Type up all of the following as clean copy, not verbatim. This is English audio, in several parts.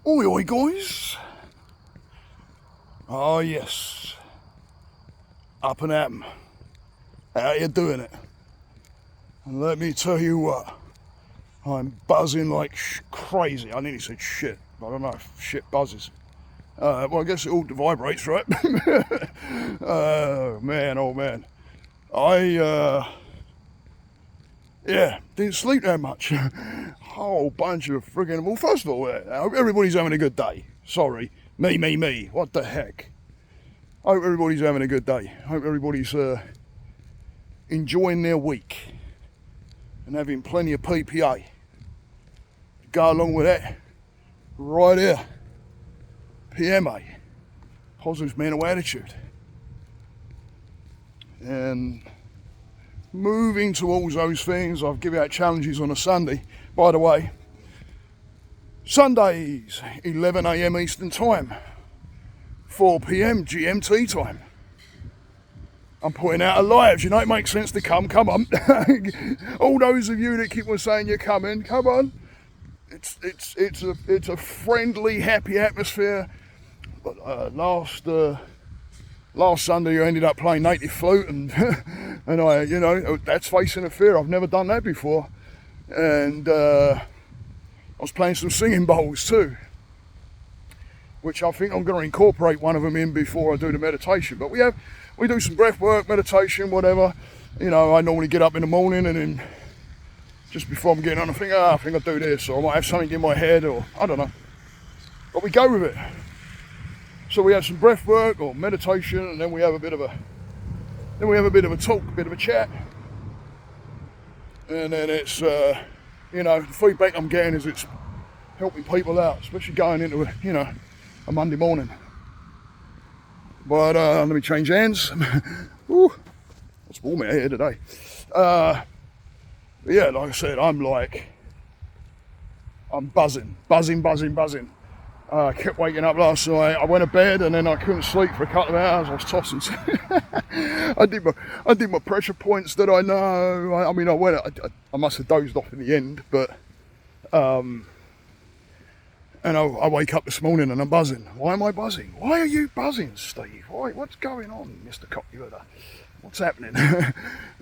Oi, oi, guys. Oh, yes. Up and at 'em. How you doing it? And let me tell you what, I'm buzzing like crazy. I nearly said shit. I don't know if shit buzzes. Well, I guess it all vibrates, right? Oh, man. Yeah, didn't sleep that much. Whole bunch of friggin'... Well, first of all, I hope everybody's having a good day. Sorry. Me. What the heck? I hope everybody's having a good day. I hope everybody's enjoying their week and having plenty of PPA. Go along with that, right here, PMA, positive mental attitude. And moving towards those things, I've given out challenges on a Sunday. By the way, Sundays, 11 a.m. Eastern Time, 4 p.m. GMT time. I'm putting out a live, you know, it makes sense to come on. All those of you that keep on saying you're coming, come on. It's a friendly, happy atmosphere. But last Sunday you ended up playing native flute and and that's facing a fear. I've never done that before. And I was playing some singing bowls too, which I think I'm going to incorporate one of them in before I do the meditation. But we do some breath work, meditation, whatever. You know, I normally get up in the morning and then just before I'm getting on, I think I'll do this, or I might have something in my head, or I don't know. But we go with it. So we have some breath work or meditation, and then we have a bit of a talk, a bit of a chat. And then it's the feedback I'm getting is it's helping people out, especially going into a Monday morning. But let me change hands. Ooh, it's warm out here today. Yeah, like I said, I'm buzzing. I kept waking up last night. I went to bed and then I couldn't sleep for a couple of hours. I was tossing. I did my pressure points that I know. I must have dozed off in the end, but and I wake up this morning and I'm buzzing. Why am I buzzing? Why are you buzzing, Steve? Why? What's going on, Mr. Copyrighter? What's happening?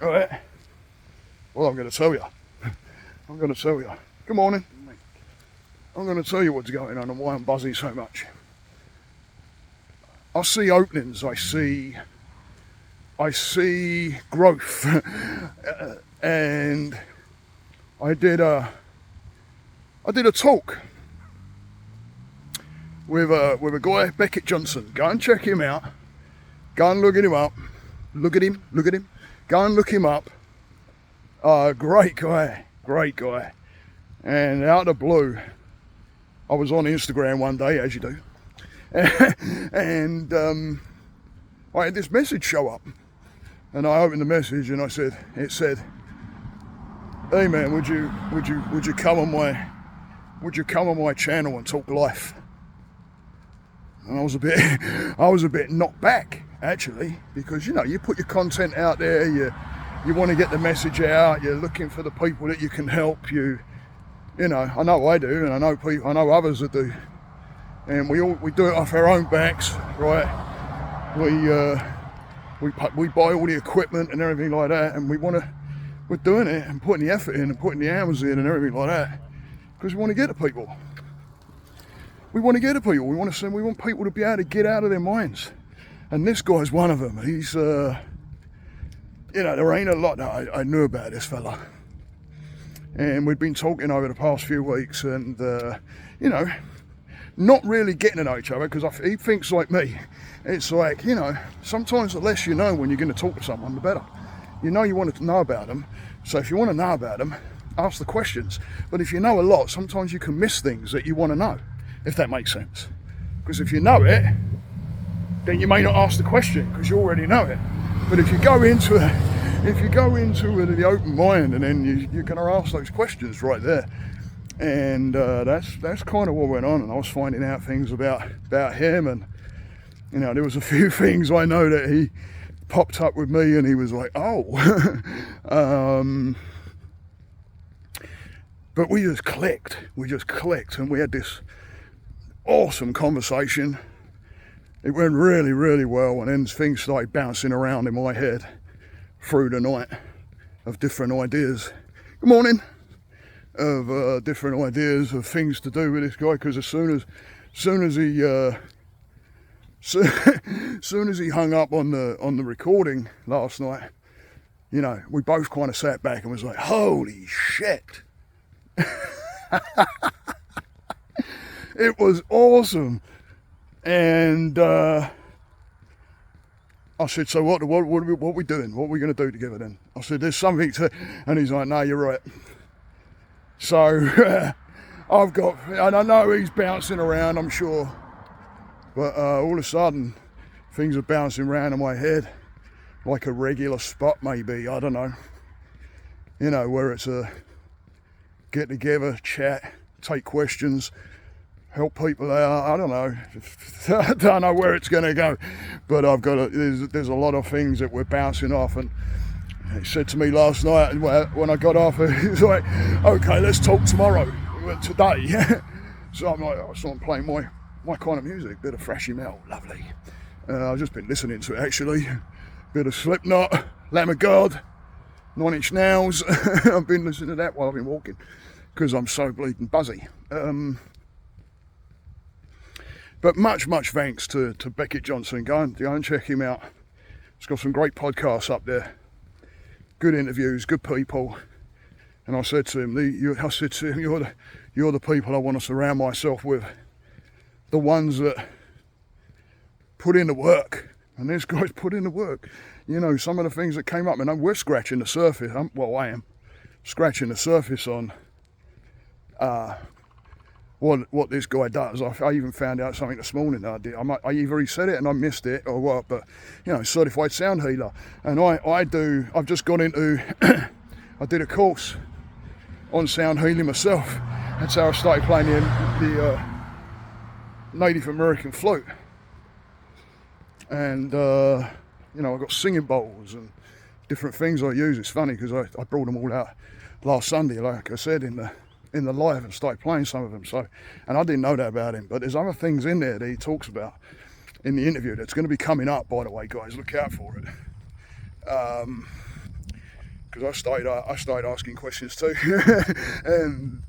All right. Well, I'm going to tell you. Good morning. I'm going to tell you what's going on and why I'm buzzing so much. I see openings. I see growth. And I did a talk with a guy, Beckett Johnson. Go and check him out. Go and look him up. Look at him. Go and look him up. Great guy. And out of the blue, I was on Instagram one day, as you do, and I had this message show up, and I opened the message and it said, "Hey man, would you come on my channel and talk life?" And I was a bit knocked back actually, because you put your content out there, you want to get the message out, you're looking for the people that you can help. I know I do, and I know others that do, and we do it off our own backs, right? We buy all the equipment and everything like that, and we're doing it and putting the effort in and putting the hours in and everything like that, because we want to get to people. We want people to be able to get out of their minds, and this guy's one of them. He's there ain't a lot that I knew about this fella. And we've been talking over the past few weeks and, not really getting to know each other, because he thinks like me. It's like, sometimes the less you know when you're going to talk to someone, the better. You want to know about them. So if you want to know about them, ask the questions. But if you know a lot, sometimes you can miss things that you want to know, if that makes sense. Because if you know it, then you may not ask the question because you already know it. But if you go into the open mind, and then you're going to ask those questions right there, and that's kind of what went on. And I was finding out things about him, and there was a few things I know that he popped up with me, and he was like, oh, but we just clicked, and we had this awesome conversation. It went really, really well, and then things started bouncing around in my head through the night of different ideas. Good morning. Of different ideas of things to do with this guy, because as soon as he hung up on the recording last night, you know, we both kind of sat back and was like, holy shit. It was awesome. And I said, so what are we doing? What are we going to do together then? I said, there's something to, and he's like, no, you're right. So and I know he's bouncing around, I'm sure, but all of a sudden things are bouncing around in my head like a regular spot, maybe, I don't know, you know, where it's a get together, chat, take questions, help people out. I don't know. I don't know where it's going to go, but there's a lot of things that we're bouncing off. And he said to me last night when I got off, he's like, okay, let's talk today. So I'm like, so I'm playing my kind of music, bit of thrashy metal, lovely. I've just been listening to it actually, bit of Slipknot, Lamb of God, 9 Inch Nails. I've been listening to that while I've been walking because I'm so bleeding buzzy. But much thanks to Beckett Johnson. Go and check him out. He's got some great podcasts up there. Good interviews, good people. And I said to him, you're the people I want to surround myself with. The ones that put in the work. And this guy's put in the work. You know, some of the things that came up, and we're scratching the surface. I am scratching the surface on what this guy does. I even found out something this morning that I did. I either he said it and I missed it or what, but you know, certified sound healer. And I've just gone into, I did a course on sound healing myself. That's how I started playing the Native American flute. And, you know, I've got singing bowls and different things I use. It's funny because I brought them all out last Sunday, like I said, in the live, and started playing some of them. So, and I didn't know that about him, but there's other things in there that he talks about in the interview that's going to be coming up, by the way, guys. Look out for it. Because I started asking questions too, and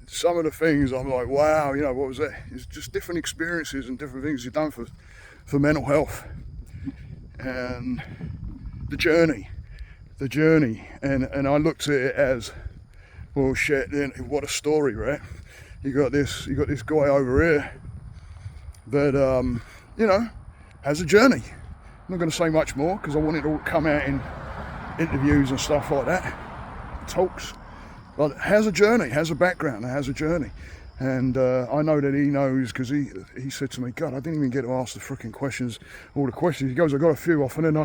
some of the things I'm like, wow, you know, what was that? It's just different experiences and different things you've done for mental health, and the journey, and I looked at it as, well, shit, what a story, right? You got this guy over here that, you know, has a journey. I'm not going to say much more because I want it to all come out in interviews and stuff like that, talks, but has a journey, has a background, has a journey. And I know that he knows, because he said to me, God, I didn't even get to ask the freaking questions, all the questions. He goes, I got a few off, and then I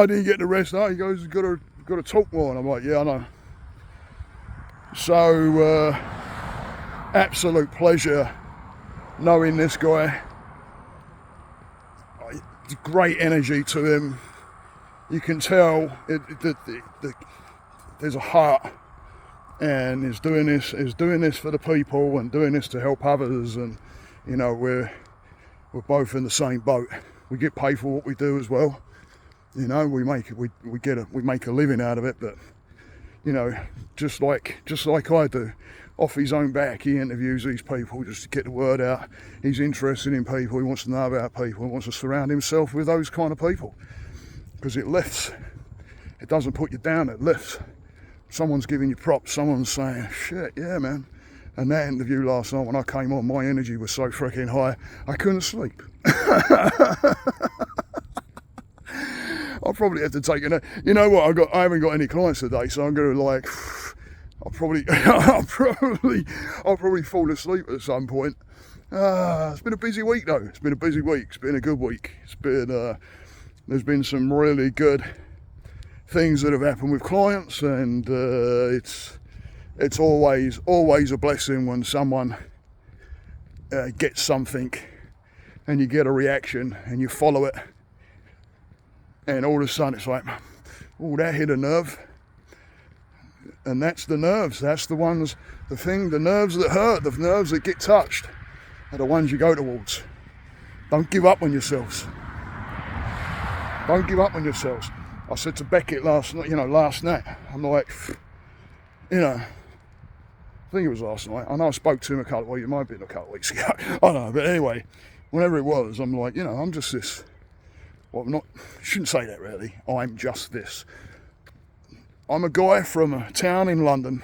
didn't get the rest. No, he goes, you've got to talk more. And I'm like, yeah, I know. So, absolute pleasure knowing this guy. Great energy to him. You can tell there's a heart, and is doing this for the people and doing this to help others. And you know, we're both in the same boat. We get paid for what we do as well. You know, we make a living out of it, but you know, just like I do, off his own back, he interviews these people just to get the word out. He's interested in people, he wants to know about people, he wants to surround himself with those kind of people, because it lifts. It doesn't put you down, it lifts. Someone's giving you props, someone's saying, shit, yeah, man. And that interview last night, when I came on, my energy was so freaking high, I couldn't sleep. I'll probably have to take it. You know what? I haven't got any clients today, so I'm going to I'll probably fall asleep at some point. It's been a busy week though. It's been a busy week. It's been a good week. There's been some really good things that have happened with clients, and it's always a blessing when someone gets something and you get a reaction and you follow it. And all of a sudden it's like, oh, that hit a nerve. And that's the nerves. That's the nerves that hurt, the nerves that get touched. are the ones you go towards. Don't give up on yourselves. Don't give up on yourselves. I said to Beckett last night, I'm like, I think it was last night. I know I spoke to him a couple of weeks, it might have been a couple of weeks ago. I don't know, but anyway, whenever it was, I'm like, I'm just this. Well, shouldn't say that really. I'm just this. I'm a guy from a town in London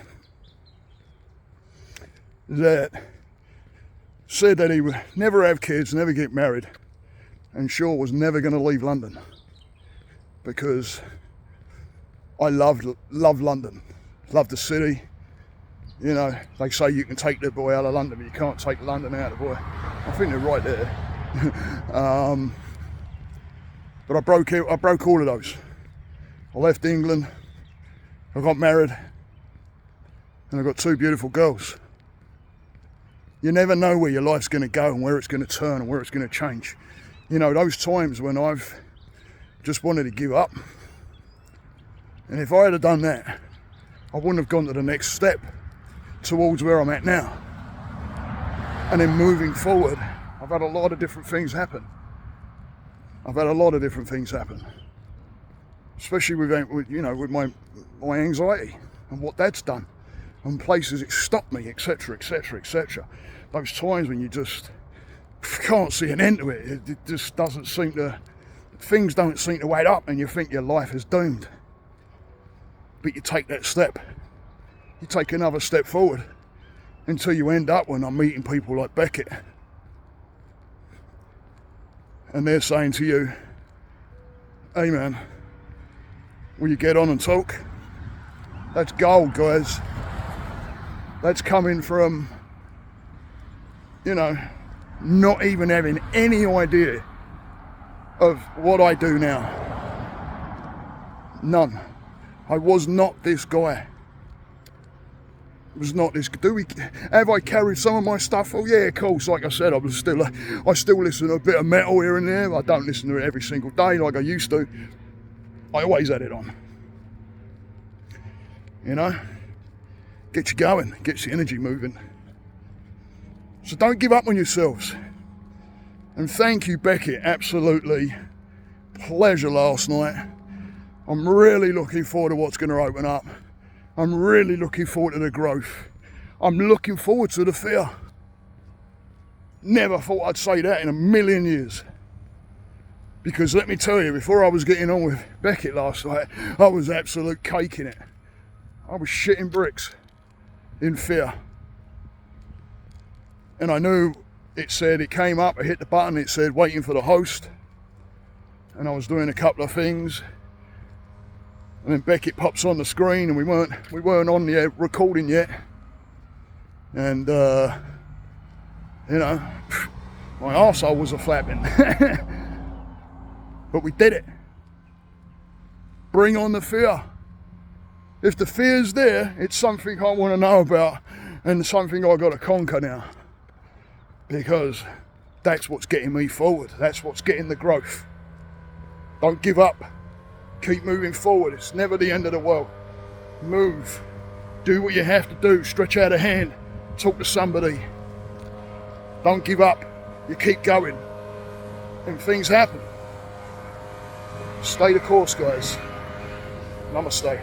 that said that he would never have kids, never get married, and sure was never going to leave London because I love London, love the city. They say you can take the boy out of London, but you can't take London out of the boy. I think they're right there. But I broke all of those. I left England, I got married, and I got 2 beautiful girls. You never know where your life's going to go and where it's going to turn and where it's going to change. Those times when I've just wanted to give up, and if I had done that, I wouldn't have gone to the next step towards where I'm at now. And then moving forward, I've had a lot of different things happen. Especially with my anxiety and what that's done, and places it stopped me, etc., etc., etc. Those times when you just can't see an end to it. It just doesn't seem to. Things don't seem to add up, and you think your life is doomed. But you take that step. You take another step forward until you end up when I'm meeting people like Beckett, and they're saying to you, "Hey man, will you get on and talk?" That's gold, guys. That's coming from, not even having any idea of what I do now. None. I was not this guy. Have I carried some of my stuff? Oh yeah, of course. Like I said, I still listen to a bit of metal here and there. I don't listen to it every single day like I used to. I always had it on. Gets you going, gets your energy moving. So don't give up on yourselves. And thank you, Beckett. Absolutely pleasure last night. I'm really looking forward to what's going to open up. I'm really looking forward to the growth. I'm looking forward to the fear. Never thought I'd say that in a million years. Because let me tell you, before I was getting on with Beckett last night, I was absolute caking it. I was shitting bricks in fear. And I knew it came up, I hit the button, it said waiting for the host. And I was doing a couple of things. And then Beckett pops on the screen, and we weren't on the recording yet. And my arsehole was a-flapping. But we did it. Bring on the fear. If the fear's there, it's something I want to know about, and something I've got to conquer now. Because that's what's getting me forward. That's what's getting the growth. Don't give up. Keep moving forward. It's never the end of the world. Move. Do what you have to do. Stretch out a hand. Talk to somebody. Don't give up. You keep going. And things happen. Stay the course, guys. Namaste.